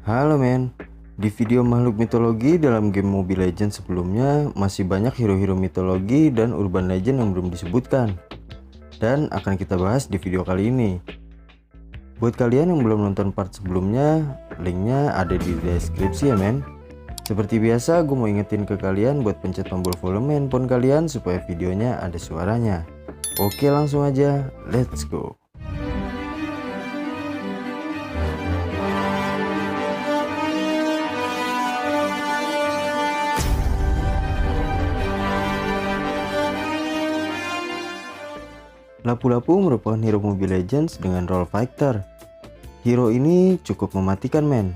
Halo men, di video makhluk mitologi dalam game Mobile Legends sebelumnya masih banyak hero-hero mitologi dan urban legend yang belum disebutkan, dan akan kita bahas di video kali ini. Buat kalian yang belum nonton part sebelumnya, linknya ada di deskripsi ya men. Seperti biasa, gue mau ingetin ke kalian buat pencet tombol volume handphone kalian supaya videonya ada suaranya. Oke, langsung aja, let's go. Lapu-Lapu merupakan hero Mobile Legends dengan role fighter. Hero ini cukup mematikan men.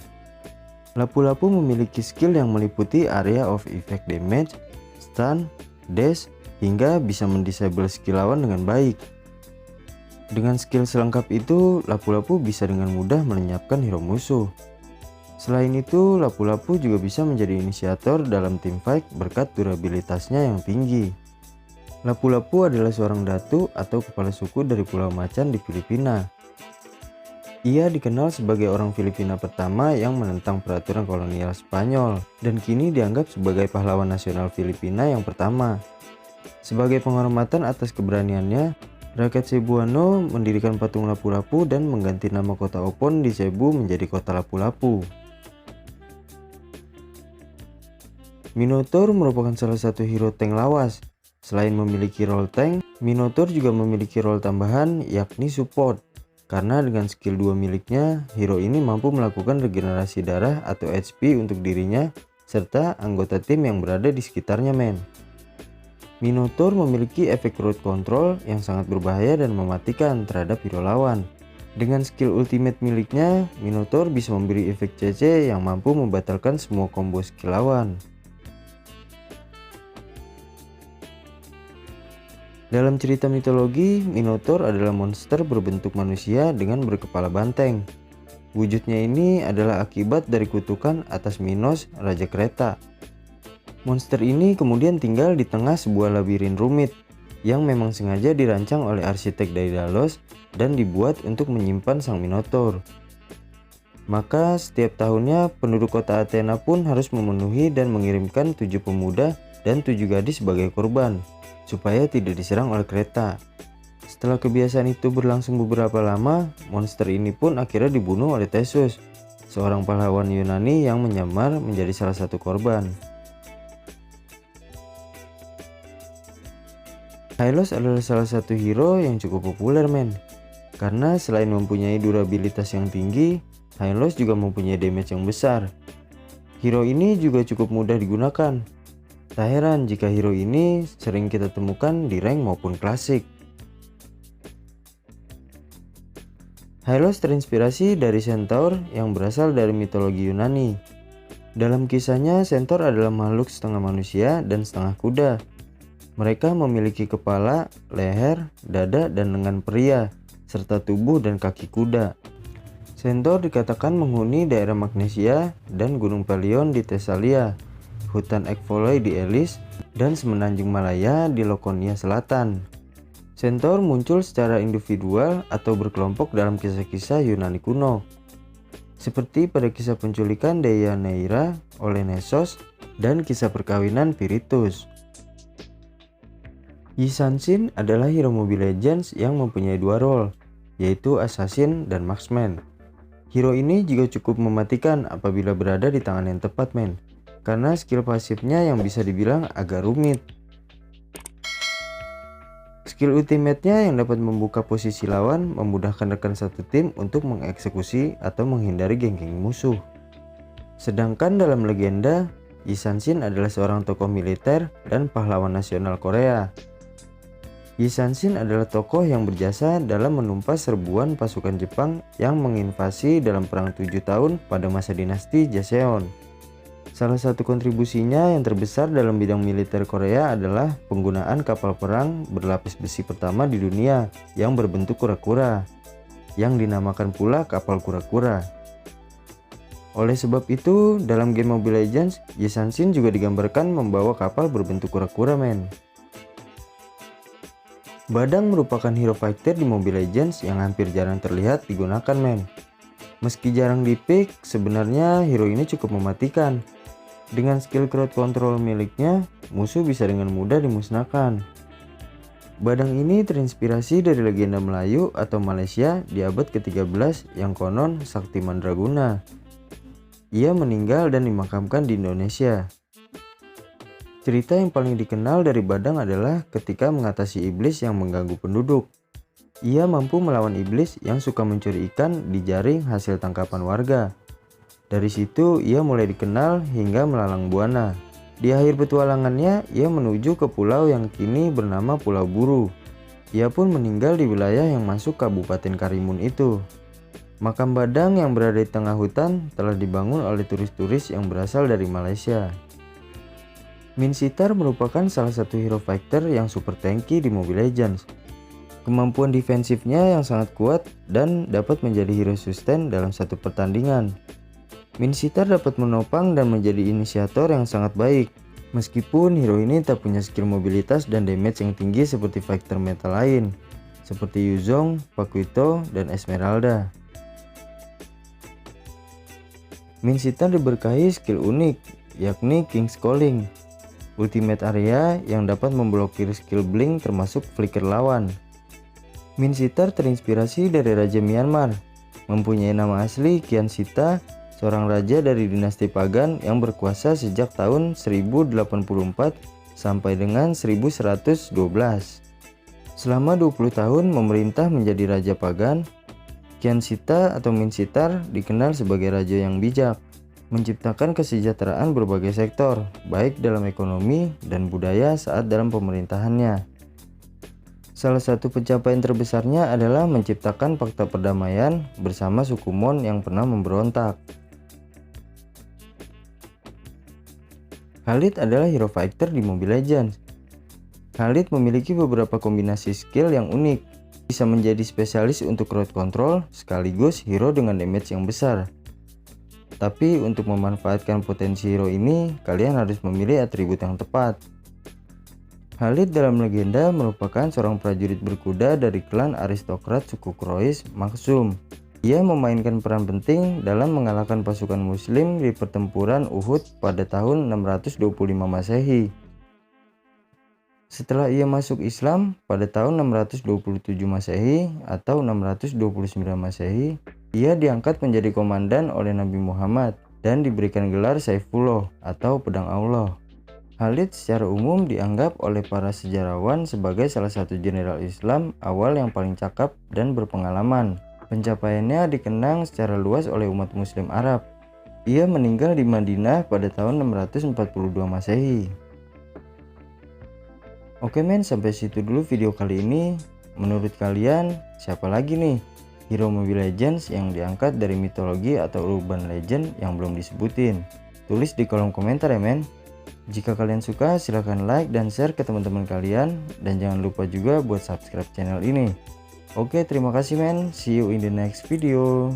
Lapu-Lapu memiliki skill yang meliputi area of effect damage, stun, dash, hingga bisa mendisable skill lawan dengan baik. Dengan skill selengkap itu, Lapu-Lapu bisa dengan mudah melenyapkan hero musuh. Selain itu, Lapu-Lapu juga bisa menjadi inisiator dalam team fight berkat durabilitasnya yang tinggi. Lapu-Lapu adalah seorang datu atau kepala suku dari Pulau Macan di Filipina. Ia dikenal sebagai orang Filipina pertama yang menentang peraturan kolonial Spanyol dan kini dianggap sebagai pahlawan nasional Filipina yang pertama. Sebagai penghormatan atas keberaniannya, rakyat Cebuano mendirikan patung Lapu-Lapu dan mengganti nama kota Opon di Cebu menjadi kota Lapu-Lapu. Minotaur merupakan salah satu hero tank lawas. Selain memiliki role tank, Minotaur juga memiliki role tambahan yakni support. Karena dengan skill 2 miliknya, hero ini mampu melakukan regenerasi darah atau HP untuk dirinya serta anggota tim yang berada di sekitarnya men. Minotaur memiliki efek crowd control yang sangat berbahaya dan mematikan terhadap hero lawan. Dengan skill ultimate miliknya, Minotaur bisa memberi efek CC yang mampu membatalkan semua combo skill lawan. Dalam cerita mitologi, Minotaur adalah monster berbentuk manusia dengan berkepala banteng. Wujudnya ini adalah akibat dari kutukan atas Minos, Raja Kreta. Monster ini kemudian tinggal di tengah sebuah labirin rumit yang memang sengaja dirancang oleh arsitek Daedalus dan dibuat untuk menyimpan sang Minotaur. Maka setiap tahunnya penduduk kota Athena pun harus memenuhi dan mengirimkan 7 pemuda dan 7 gadis sebagai korban supaya tidak diserang oleh Kreta. Setelah kebiasaan itu berlangsung beberapa lama, monster ini pun akhirnya dibunuh oleh Theseus, seorang pahlawan Yunani yang menyamar menjadi salah satu korban. Hylos adalah salah satu hero yang cukup populer men, karena selain mempunyai durabilitas yang tinggi, Hylos juga mempunyai damage yang besar. Hero ini juga cukup mudah digunakan. Tak heran jika hero ini sering kita temukan di rank maupun klasik. Hylos terinspirasi dari Centaur yang berasal dari mitologi Yunani. Dalam kisahnya, Centaur adalah makhluk setengah manusia dan setengah kuda. Mereka memiliki kepala, leher, dada, dan lengan pria, serta tubuh dan kaki kuda. Centaur dikatakan menghuni daerah Magnesia dan Gunung Pelion di Thessalia, hutan Ekfoloi di Elis, dan semenanjung Malaya di Lakonia Selatan. Centaur muncul secara individual atau berkelompok dalam kisah-kisah Yunani kuno, seperti pada kisah penculikan Deianeira oleh Nessos dan kisah perkawinan Pirithous. Yi Sansin adalah hero Mobile Legends yang mempunyai 2 role, yaitu Assassin dan Marksman. Hero ini juga cukup mematikan apabila berada di tangan yang tepat men, karena skill pasifnya yang bisa dibilang agak rumit. Skill ultimate-nya yang dapat membuka posisi lawan memudahkan rekan satu tim untuk mengeksekusi atau menghindari gengking musuh. Sedangkan dalam legenda, Yi Sansin adalah seorang tokoh militer dan pahlawan nasional Korea. Yi Sansin adalah tokoh yang berjasa dalam menumpas serbuan pasukan Jepang yang menginvasi dalam perang 7 tahun pada masa dinasti Joseon. Salah satu kontribusinya yang terbesar dalam bidang militer Korea adalah penggunaan kapal perang berlapis besi pertama di dunia yang berbentuk kura-kura, yang dinamakan pula kapal kura-kura. Oleh sebab itu, dalam game Mobile Legends, Yi Sansin juga digambarkan membawa kapal berbentuk kura-kura men. Badang merupakan hero fighter di Mobile Legends yang hampir jarang terlihat digunakan men. Meski jarang di pick, sebenarnya hero ini cukup mematikan. Dengan skill crowd control miliknya, musuh bisa dengan mudah dimusnahkan. Badang ini terinspirasi dari legenda Melayu atau Malaysia di abad ke-13 yang konon sakti mandraguna. Ia meninggal dan dimakamkan di Indonesia. Cerita yang paling dikenal dari Badang adalah ketika mengatasi iblis yang mengganggu penduduk. Ia mampu melawan iblis yang suka mencuri ikan di jaring hasil tangkapan warga. Dari situ ia mulai dikenal hingga melalang buana. Di akhir petualangannya, ia menuju ke pulau yang kini bernama Pulau Buru. Ia pun meninggal di wilayah yang masuk Kabupaten Karimun itu. Makam Badang yang berada di tengah hutan telah dibangun oleh turis-turis yang berasal dari Malaysia. Min Sitar merupakan salah satu hero fighter yang super tanky di Mobile Legends. Kemampuan defensifnya yang sangat kuat dan dapat menjadi hero sustain dalam satu pertandingan. Min Sitar dapat menopang dan menjadi inisiator yang sangat baik. Meskipun hero ini tak punya skill mobilitas dan damage yang tinggi seperti fighter meta lain, seperti Yuzong, Paquito, dan Esmeralda. Min Sitar diberkahi skill unik, yakni King's Calling, ultimate area yang dapat memblokir skill blink termasuk flicker lawan. Min Sitar terinspirasi dari Raja Myanmar, mempunyai nama asli Kian Sita, seorang raja dari dinasti Pagan yang berkuasa sejak tahun 1084 sampai dengan 1112. Selama 20 tahun memerintah menjadi Raja Pagan, Kian Sita atau Min Sitar dikenal sebagai raja yang bijak, menciptakan kesejahteraan berbagai sektor, baik dalam ekonomi dan budaya saat dalam pemerintahannya. Salah satu pencapaian terbesarnya adalah menciptakan fakta perdamaian bersama suku Mon yang pernah memberontak. Khalid adalah hero fighter di Mobile Legends. Khalid memiliki beberapa kombinasi skill yang unik, bisa menjadi spesialis untuk crowd control sekaligus hero dengan damage yang besar. Tapi untuk memanfaatkan potensi hero ini, kalian harus memilih atribut yang tepat. Khalid dalam legenda merupakan seorang prajurit berkuda dari klan aristokrat suku Quraisy Makhzum. Ia memainkan peran penting dalam mengalahkan pasukan muslim di pertempuran Uhud pada tahun 625 Masehi. Setelah ia masuk Islam pada tahun 627 Masehi atau 629 Masehi, ia diangkat menjadi komandan oleh Nabi Muhammad dan diberikan gelar Saifullah atau pedang Allah. Khalid secara umum dianggap oleh para sejarawan sebagai salah satu jenderal Islam awal yang paling cakap dan berpengalaman. Pencapaiannya dikenang secara luas oleh umat muslim Arab. Ia meninggal di Madinah pada tahun 642 Masehi. Oke men, sampai situ dulu video kali ini. Menurut kalian, siapa lagi nih hero Mobile Legends yang diangkat dari mitologi atau urban legend yang belum disebutin? Tulis di kolom komentar ya men. Jika kalian suka, silahkan like dan share ke teman-teman kalian. Dan jangan lupa juga buat subscribe channel ini. Oke, terima kasih men. See you in the next video.